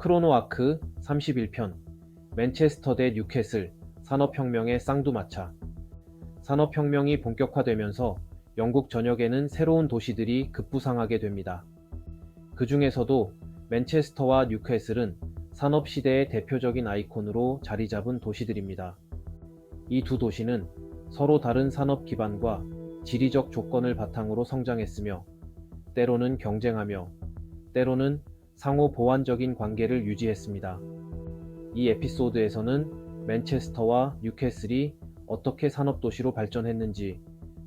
크로노아크 31편 맨체스터 대 뉴캐슬 산업혁명의 쌍두마차. 산업혁명이 본격화되면서 영국 전역에는 새로운 도시들이 급부상하게 됩니다. 그 중에서도 맨체스터와 뉴캐슬은 산업시대의 대표적인 아이콘으로 자리 잡은 도시들입니다. 이 두 도시는 서로 다른 산업 기반과 지리적 조건을 바탕으로 성장했으며 때로는 경쟁하며 때로는 상호 보완적인 관계를 유지했습니다. 이 에피소드에서는 맨체스터와 뉴캐슬이 어떻게 산업도시로 발전했는지,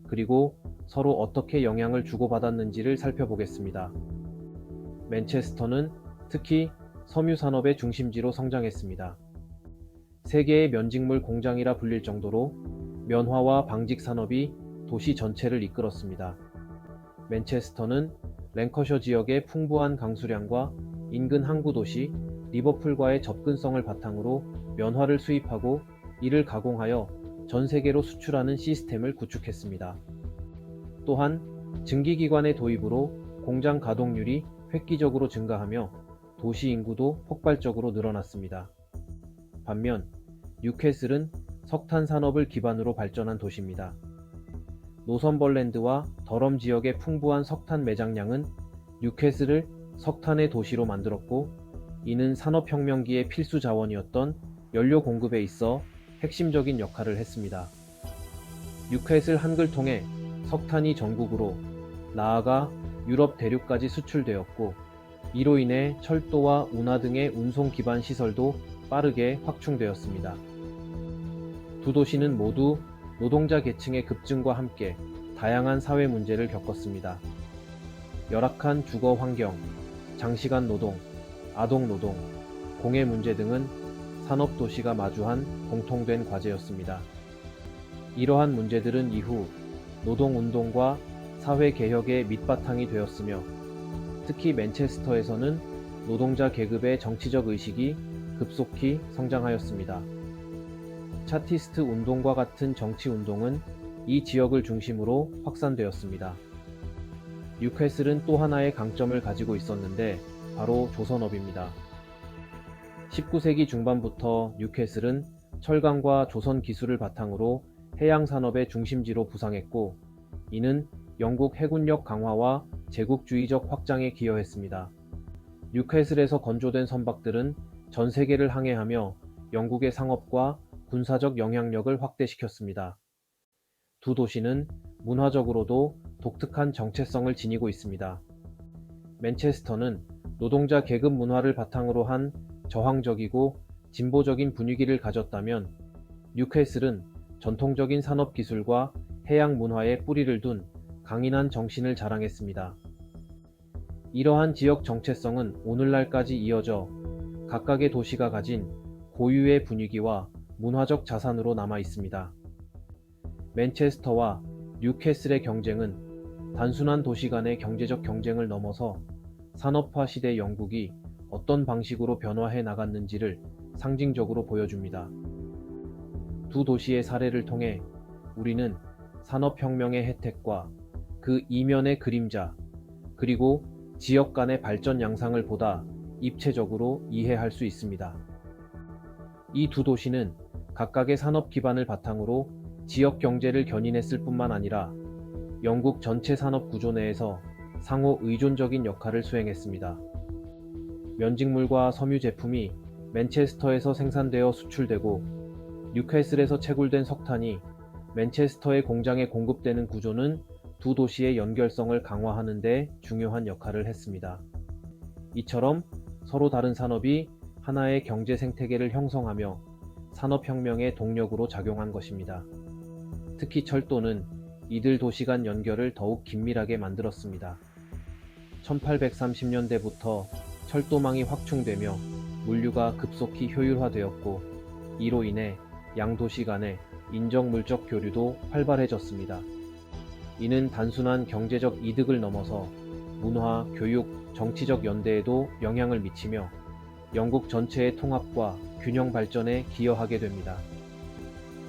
그리고 서로 어떻게 영향을 주고받았는지를 살펴보겠습니다. 맨체스터는 특히 섬유산업의 중심지로 성장했습니다. 세계의 면직물 공장이라 불릴 정도로 면화와 방직 산업이 도시 전체를 이끌었습니다. 맨체스터는 랭커셔 지역의 풍부한 강수량과 인근 항구 도시 리버풀과의 접근성을 바탕으로 면화를 수입하고 이를 가공하여 전 세계로 수출하는 시스템을 구축했습니다. 또한 증기기관의 도입으로 공장 가동률이 획기적으로 증가하며 도시 인구도 폭발적으로 늘어났습니다. 반면 뉴캐슬은 석탄 산업을 기반으로 발전한 도시입니다. 노선벌랜드와 더럼 지역의 풍부한 석탄 매장량은 뉴캐슬을 석탄의 도시로 만들었고, 이는 산업혁명기의 필수 자원이었던 연료 공급에 있어 핵심적인 역할을 했습니다. 뉴캐슬 한글 통해 석탄이 전국으로, 나아가 유럽 대륙까지 수출되었고, 이로 인해 철도와 운하 등의 운송 기반 시설도 빠르게 확충되었습니다. 두 도시는 모두 노동자 계층의 급증과 함께 다양한 사회 문제를 겪었습니다. 열악한 주거 환경, 장시간 노동, 아동 노동, 공해 문제 등은 산업도시가 마주한 공통된 과제였습니다. 이러한 문제들은 이후 노동운동과 사회개혁의 밑바탕이 되었으며, 특히 맨체스터에서는 노동자 계급의 정치적 의식이 급속히 성장하였습니다. 차티스트 운동과 같은 정치 운동은 이 지역을 중심으로 확산되었습니다. 뉴캐슬은 또 하나의 강점을 가지고 있었는데 바로 조선업입니다. 19세기 중반부터 뉴캐슬은 철강과 조선 기술을 바탕으로 해양산업의 중심지로 부상했고, 이는 영국 해군력 강화와 제국주의적 확장에 기여했습니다. 뉴캐슬에서 건조된 선박들은 전 세계를 항해하며 영국의 상업과 군사적 영향력을 확대시켰습니다. 두 도시는 문화적으로도 독특한 정체성을 지니고 있습니다. 맨체스터는 노동자 계급 문화를 바탕으로 한 저항적이고 진보적인 분위기를 가졌다면, 뉴캐슬은 전통적인 산업 기술과 해양 문화에 뿌리를 둔 강인한 정신을 자랑했습니다. 이러한 지역 정체성은 오늘날까지 이어져 각각의 도시가 가진 고유의 분위기와 문화적 자산으로 남아 있습니다. 맨체스터와 뉴캐슬의 경쟁은 단순한 도시 간의 경제적 경쟁을 넘어서 산업화 시대 영국이 어떤 방식으로 변화해 나갔는지를 상징적으로 보여줍니다. 두 도시의 사례를 통해 우리는 산업혁명의 혜택과 그 이면의 그림자, 그리고 지역 간의 발전 양상을 보다 입체적으로 이해할 수 있습니다. 이 두 도시는 각각의 산업 기반을 바탕으로 지역 경제를 견인했을 뿐만 아니라 영국 전체 산업 구조 내에서 상호 의존적인 역할을 수행했습니다. 면직물과 섬유 제품이 맨체스터에서 생산되어 수출되고 뉴캐슬에서 채굴된 석탄이 맨체스터의 공장에 공급되는 구조는 두 도시의 연결성을 강화하는 데 중요한 역할을 했습니다. 이처럼 서로 다른 산업이 하나의 경제 생태계를 형성하며 산업혁명의 동력으로 작용한 것입니다. 특히 철도는 이들 도시 간 연결을 더욱 긴밀하게 만들었습니다. 1830년대부터 철도망이 확충되며 물류가 급속히 효율화되었고, 이로 인해 양도시 간의 인적 물적 교류도 활발해졌습니다. 이는 단순한 경제적 이득을 넘어서 문화, 교육, 정치적 연대에도 영향을 미치며 영국 전체의 통합과 균형 발전에 기여하게 됩니다.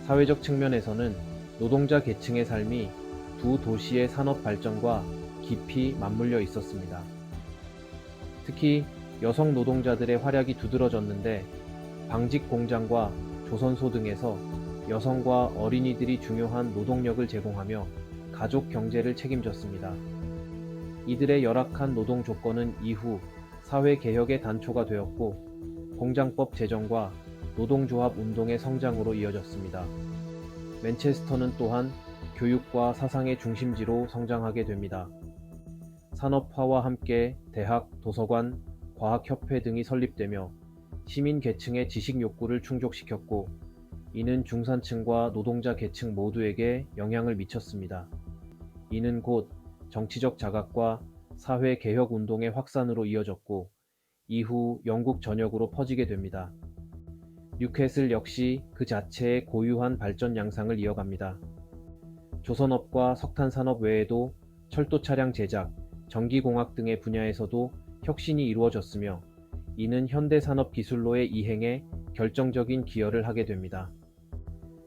사회적 측면에서는 노동자 계층의 삶이 두 도시의 산업 발전과 깊이 맞물려 있었습니다. 특히 여성 노동자들의 활약이 두드러졌는데 방직 공장과 조선소 등에서 여성과 어린이들이 중요한 노동력을 제공하며 가족 경제를 책임졌습니다. 이들의 열악한 노동 조건은 이후 사회개혁의 단초가 되었고 공장법 제정과 노동조합 운동의 성장으로 이어졌습니다. 맨체스터는 또한 교육과 사상의 중심지로 성장하게 됩니다. 산업화와 함께 대학, 도서관, 과학협회 등이 설립되며 시민 계층의 지식 욕구를 충족시켰고 이는 중산층과 노동자 계층 모두에게 영향을 미쳤습니다. 이는 곧 정치적 자각과 사회 개혁 운동의 확산으로 이어졌고 이후 영국 전역으로 퍼지게 됩니다. 뉴캐슬 역시 그 자체의 고유한 발전 양상을 이어갑니다. 조선업과 석탄산업 외에도 철도 차량 제작, 전기공학 등의 분야에서도 혁신이 이루어졌으며 이는 현대산업 기술로의 이행에 결정적인 기여를 하게 됩니다.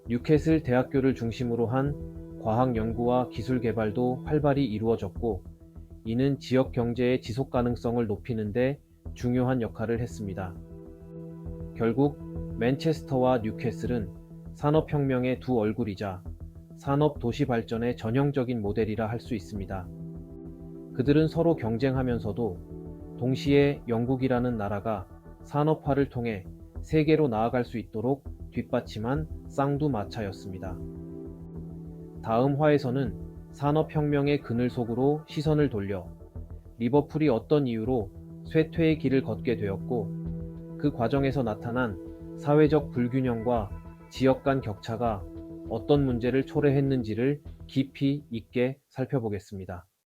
뉴캐슬 대학교를 중심으로 한 과학 연구와 기술 개발도 활발히 이루어졌고 이는 지역 경제의 지속 가능성을 높이는 데 중요한 역할을 했습니다. 결국 맨체스터와 뉴캐슬은 산업혁명의 두 얼굴이자 산업 도시 발전의 전형적인 모델이라 할 수 있습니다. 그들은 서로 경쟁하면서도 동시에 영국이라는 나라가 산업화를 통해 세계로 나아갈 수 있도록 뒷받침한 쌍두마차였습니다. 다음 화에서는 산업혁명의 그늘 속으로 시선을 돌려 리버풀이 어떤 이유로 쇠퇴의 길을 걷게 되었고 그 과정에서 나타난 사회적 불균형과 지역 간 격차가 어떤 문제를 초래했는지를 깊이 있게 살펴보겠습니다.